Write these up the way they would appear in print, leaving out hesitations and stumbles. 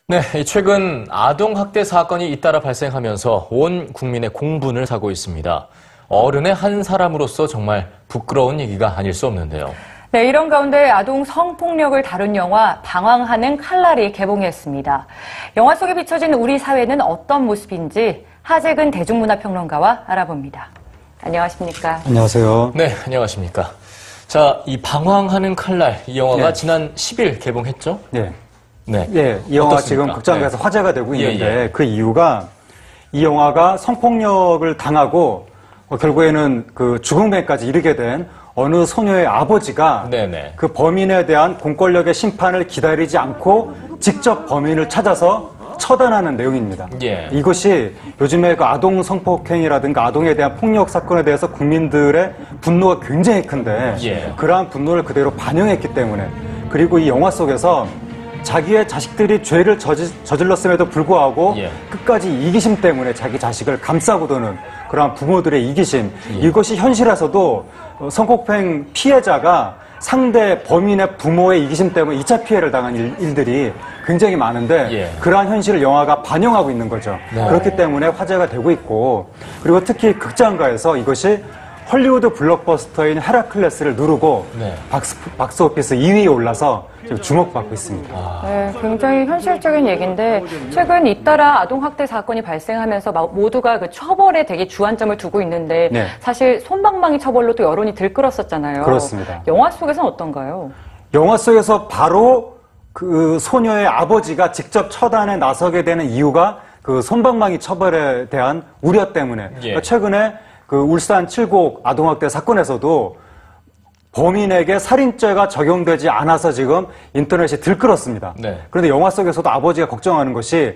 네, 최근 아동학대 사건이 잇따라 발생하면서 온 국민의 공분을 사고 있습니다. 어른의 한 사람으로서 정말 부끄러운 얘기가 아닐 수 없는데요. 네, 이런 가운데 아동 성폭력을 다룬 영화 방황하는 칼날이 개봉했습니다. 영화 속에 비춰진 우리 사회는 어떤 모습인지 하재근 대중문화평론가와 알아봅니다. 안녕하십니까? 안녕하세요. 네, 안녕하십니까? 자, 이 방황하는 칼날, 이 영화가 지난 10일 개봉했죠? 네. 네. 예, 이 영화 어떻습니까? 지금 극장가에서 화제가 되고 있는데 예. 그 이유가 이 영화가 성폭력을 당하고 결국에는 그 죽음에까지 이르게 된 어느 소녀의 아버지가 그 범인에 대한 공권력의 심판을 기다리지 않고 직접 범인을 찾아서 처단하는 내용입니다. 예. 이것이 요즘에 그 아동 성폭행이라든가 아동에 대한 폭력 사건에 대해서 국민들의 분노가 굉장히 큰데 그러한 분노를 그대로 반영했기 때문에, 그리고 이 영화 속에서 자기의 자식들이 죄를 저질렀음에도 불구하고 끝까지 이기심 때문에 자기 자식을 감싸고 도는 그러한 부모들의 이기심, 이것이 현실에서도 성폭행 피해자가 상대 범인의 부모의 이기심 때문에 2차 피해를 당한 일들이 굉장히 많은데 그러한 현실을 영화가 반영하고 있는 거죠. 그렇기 때문에 화제가 되고 있고, 그리고 특히 극장가에서 이것이 헐리우드 블록버스터인 헤라클레스를 누르고 박스오피스 2위에 올라서 지금 주목받고 있습니다. 네, 굉장히 현실적인 얘기인데 최근 잇따라 아동학대 사건이 발생하면서 모두가 그 처벌에 되게 주안점을 두고 있는데 사실 솜방망이 처벌로도 여론이 들끓었었잖아요. 그렇습니다. 영화 속에서는 어떤가요? 영화 속에서 바로 그 소녀의 아버지가 직접 처단에 나서게 되는 이유가 그 솜방망이 처벌에 대한 우려 때문에. 그러니까 최근에 그 울산 칠곡 아동학대 사건에서도 범인에게 살인죄가 적용되지 않아서 지금 인터넷이 들끓었습니다. 그런데 영화 속에서도 아버지가 걱정하는 것이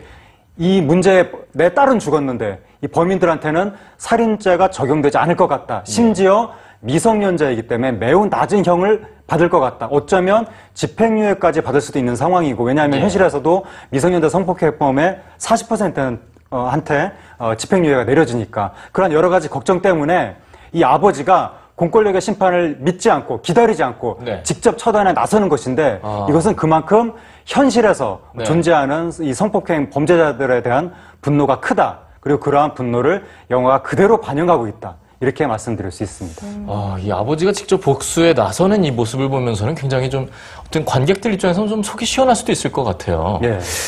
이 문제에 내 딸은 죽었는데 이 범인들한테는 살인죄가 적용되지 않을 것 같다. 심지어 미성년자이기 때문에 매우 낮은 형을 받을 것 같다. 어쩌면 집행유예까지 받을 수도 있는 상황이고, 왜냐하면 현실에서도 미성년자 성폭행범의 40%는 한테 집행유예가 내려지니까, 그런 여러 가지 걱정 때문에 이 아버지가 공권력의 심판을 믿지 않고 기다리지 않고 직접 처단에 나서는 것인데, 이것은 그만큼 현실에서 존재하는 이 성폭행 범죄자들에 대한 분노가 크다. 그리고 그러한 분노를 영화가 그대로 반영하고 있다. 이렇게 말씀드릴 수 있습니다. 이 아버지가 직접 복수에 나서는 이 모습을 보면서는 굉장히 좀 어떤 관객들 입장에서는 좀 속이 시원할 수도 있을 것 같아요.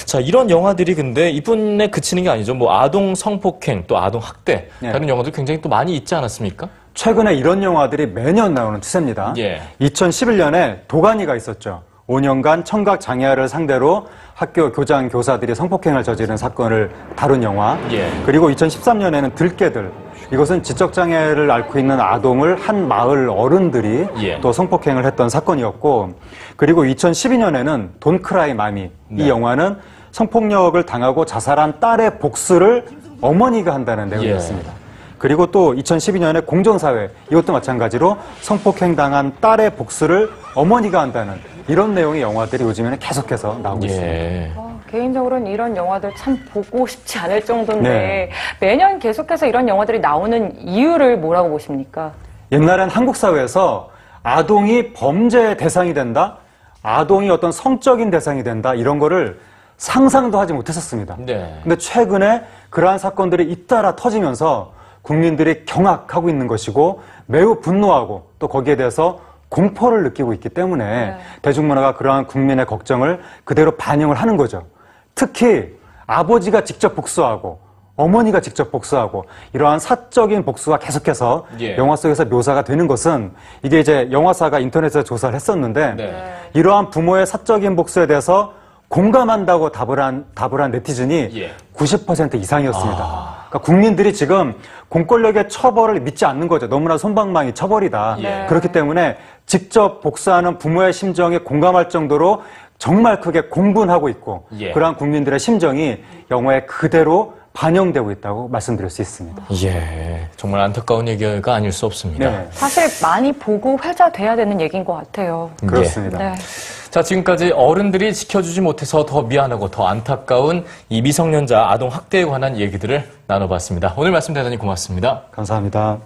자, 이런 영화들이 근데 이분에 그치는 게 아니죠. 뭐 아동 성폭행, 또 아동 학대 다른 영화들 굉장히 또 많이 있지 않았습니까? 최근에 이런 영화들이 매년 나오는 추세입니다. 2011년에 도가니가 있었죠. 5년간 청각 장애아를 상대로 학교 교장 교사들이 성폭행을 저지른 사건을 다룬 영화. 그리고 2013년에는 들깨들. 이것은 지적장애를 앓고 있는 아동을 한 마을 어른들이 또 성폭행을 했던 사건이었고, 그리고 2012년에는 돈크라이 마미. 이 영화는 성폭력을 당하고 자살한 딸의 복수를 어머니가 한다는 내용이었습니다. 그리고 또 2012년에 공정사회, 이것도 마찬가지로 성폭행 당한 딸의 복수를 어머니가 한다는 이런 내용의 영화들이 요즘에는 계속해서 나오고 있습니다. 개인적으로는 이런 영화들 참 보고 싶지 않을 정도인데 매년 계속해서 이런 영화들이 나오는 이유를 뭐라고 보십니까? 옛날엔 한국 사회에서 아동이 범죄의 대상이 된다, 아동이 어떤 성적인 대상이 된다, 이런 거를 상상도 하지 못했었습니다. 근데 최근에 그러한 사건들이 잇따라 터지면서 국민들이 경악하고 있는 것이고 매우 분노하고 또 거기에 대해서 공포를 느끼고 있기 때문에 대중문화가 그러한 국민의 걱정을 그대로 반영을 하는 거죠. 특히 아버지가 직접 복수하고 어머니가 직접 복수하고 이러한 사적인 복수가 계속해서 영화 속에서 묘사가 되는 것은, 이게 이제 영화사가 인터넷에서 조사를 했었는데 이러한 부모의 사적인 복수에 대해서 공감한다고 답을 한 네티즌이 90% 이상이었습니다. 그러니까 국민들이 지금 공권력의 처벌을 믿지 않는 거죠. 너무나 솜방망이 처벌이다. 그렇기 때문에 직접 복수하는 부모의 심정에 공감할 정도로 정말 크게 공분하고 있고, 그러한 국민들의 심정이 영화에 그대로 반영되고 있다고 말씀드릴 수 있습니다. 정말 안타까운 얘기가 아닐 수 없습니다. 사실 많이 보고 회자돼야 되는 얘기인 것 같아요. 그렇습니다. 자, 지금까지 어른들이 지켜주지 못해서 더 미안하고 더 안타까운 이 미성년자 아동 학대에 관한 얘기들을 나눠봤습니다. 오늘 말씀 대단히 고맙습니다. 감사합니다.